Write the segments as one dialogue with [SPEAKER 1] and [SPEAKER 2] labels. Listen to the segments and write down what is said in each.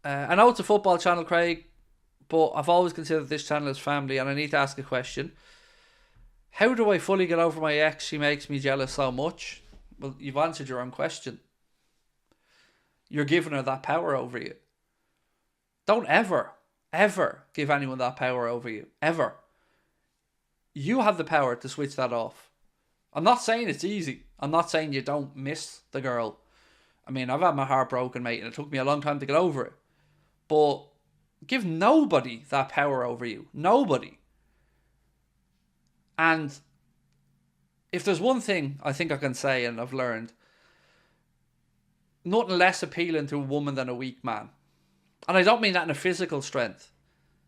[SPEAKER 1] I know it's a football channel, Craig, but I've always considered this channel as family, and I need to ask a question. How do I fully get over my ex? She makes me jealous so much. Well, you've answered your own question. You're giving her that power over you. Don't ever, ever give anyone that power over you. Ever. You have the power to switch that off. I'm not saying it's easy. I'm not saying you don't miss the girl. I mean, I've had my heart broken, mate, and it took me a long time to get over it. But give nobody that power over you. Nobody. And if there's one thing I think I can say and I've learned, nothing less appealing to a woman than a weak man. And I don't mean that in a physical strength.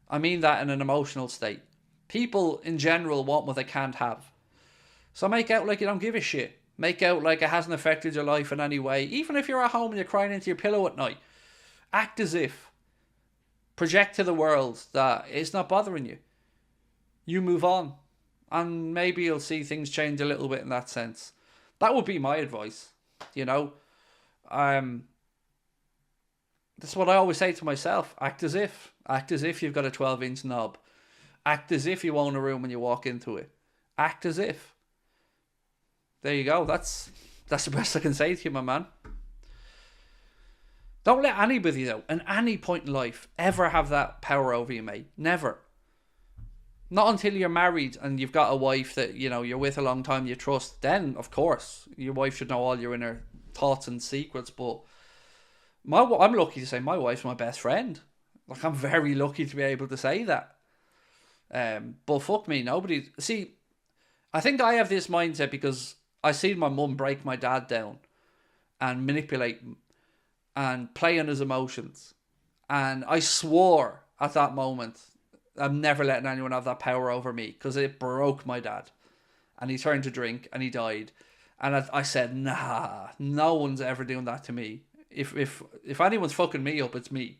[SPEAKER 1] I mean that in an emotional state. People in general want what they can't have. So make out like you don't give a shit. Make out like it hasn't affected your life in any way. Even if you're at home and you're crying into your pillow at night, act as if. Project to the world that it's not bothering you. You move on. And maybe you'll see things change a little bit in that sense. That would be my advice. You know? That's what I always say to myself. Act as if. Act as if you've got a 12-inch knob. Act as if you own a room when you walk into it. Act as if. There you go. That's the best I can say to you, my man. Don't let anybody, though, at any point in life, ever have that power over you, mate. Never. Not until you're married and you've got a wife that, you know, you're with a long time, you trust. Then, of course, your wife should know all your inner thoughts and secrets. But I'm lucky to say my wife's my best friend. Like, I'm very lucky to be able to say that. But fuck me, nobody... See, I think I have this mindset because I seen my mum break my dad down and manipulate him and play on his emotions. And I swore at that moment, I'm never letting anyone have that power over me because it broke my dad. And he turned to drink and he died. And I said, nah, no one's ever doing that to me. If anyone's fucking me up, it's me.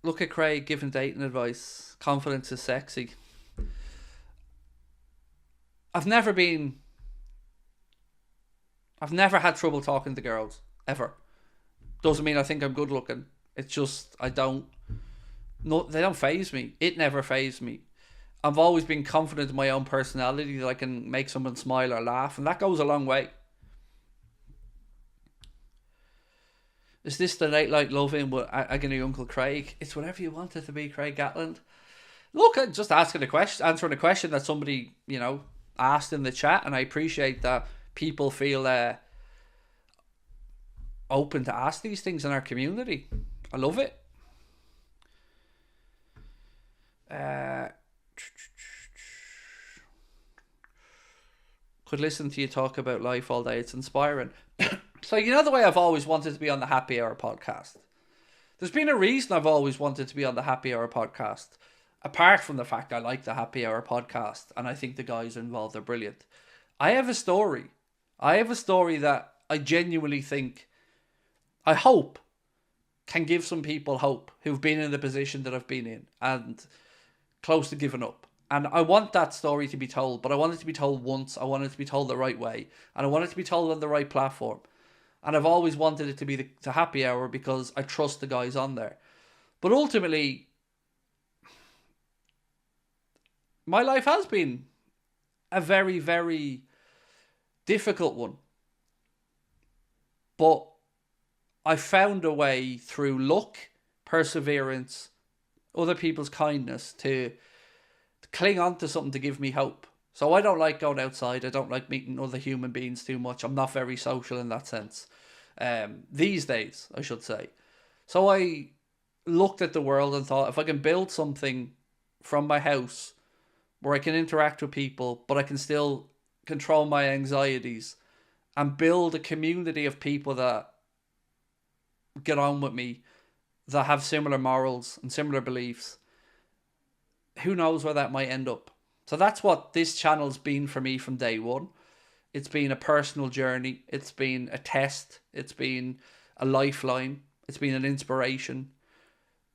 [SPEAKER 1] Look at Craig giving dating advice. Confidence is sexy. I've never had trouble talking to girls, ever. Doesn't mean I think I'm good looking. It's just, they don't faze me. It never fazed me. I've always been confident in my own personality that I can make someone smile or laugh, and that goes a long way. Is this the Late Night Loving with Agony Uncle Craig? It's whatever you want it to be, Craig Gatland. Look, I'm just answering a question that somebody, you know, asked in the chat, and I appreciate that people feel open to ask these things in our community. I love it. Could listen to you talk about life all day. It's inspiring. So, you know the way I've always wanted to be on the Happy Hour podcast? There's been a reason I've always wanted to be on the Happy Hour podcast. Apart from the fact I like the Happy Hour podcast and I think the guys involved are brilliant. I have a story. That I genuinely think, I hope, can give some people hope who've been in the position that I've been in and close to giving up. And I want that story to be told, but I want it to be told once. I want it to be told the right way. And I want it to be told on the right platform. And I've always wanted it to be the Happy Hour because I trust the guys on there. But ultimately, my life has been a very, very difficult one. But I found a way through luck, perseverance, other people's kindness to cling on to something to give me hope. So I don't like going outside. I don't like meeting other human beings too much. I'm not very social in that sense. These days, I should say. So I looked at the world and thought, if I can build something from my house where I can interact with people, but I can still control my anxieties and build a community of people that get on with me, that have similar morals and similar beliefs, who knows where that might end up. So that's what this channel's been for me from day one. It's been a personal journey. It's been a test. It's been a lifeline. It's been an inspiration.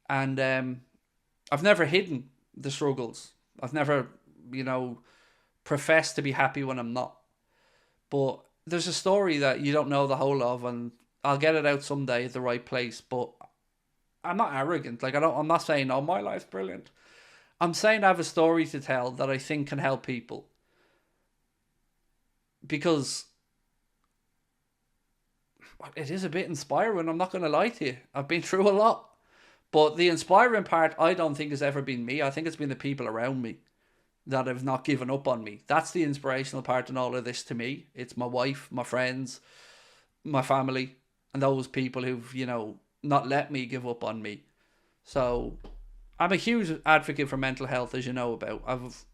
[SPEAKER 1] And I've never hidden the struggles. I've never, professed to be happy when I'm not. But there's a story that you don't know the whole of, and I'll get it out someday at the right place, but I'm not arrogant. Like, I'm not saying, oh, my life's brilliant. I'm saying I have a story to tell that I think can help people. Because it is a bit inspiring, I'm not going to lie to you. I've been through a lot. But the inspiring part, I don't think has ever been me. I think it's been the people around me that have not given up on me. That's the inspirational part in all of this to me. It's my wife, my friends, my family, and those people who've, not let me give up on me. So I'm a huge advocate for mental health, as you know about. I've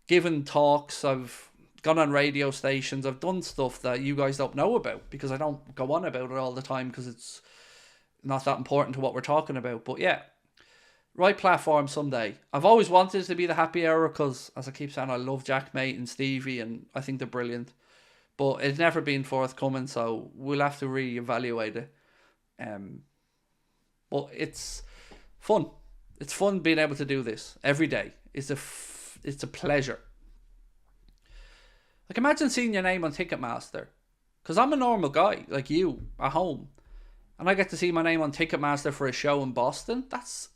[SPEAKER 1] given talks, I've gone on radio stations, I've done stuff that you guys don't know about because I don't go on about it all the time because it's not that important to what we're talking about. But yeah, right platform someday. I've always wanted it to be the happy hour because, as I keep saying, I love Jack Mate and Stevie and I think they're brilliant. But it's never been forthcoming, so we'll have to reevaluate it. But it's fun. It's fun being able to do this every day. It's a pleasure. Like, imagine seeing your name on Ticketmaster. Because I'm a normal guy, like you, at home. And I get to see my name on Ticketmaster for a show in Boston. That's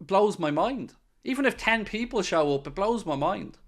[SPEAKER 1] blows my mind. Even if 10 people show up, it blows my mind.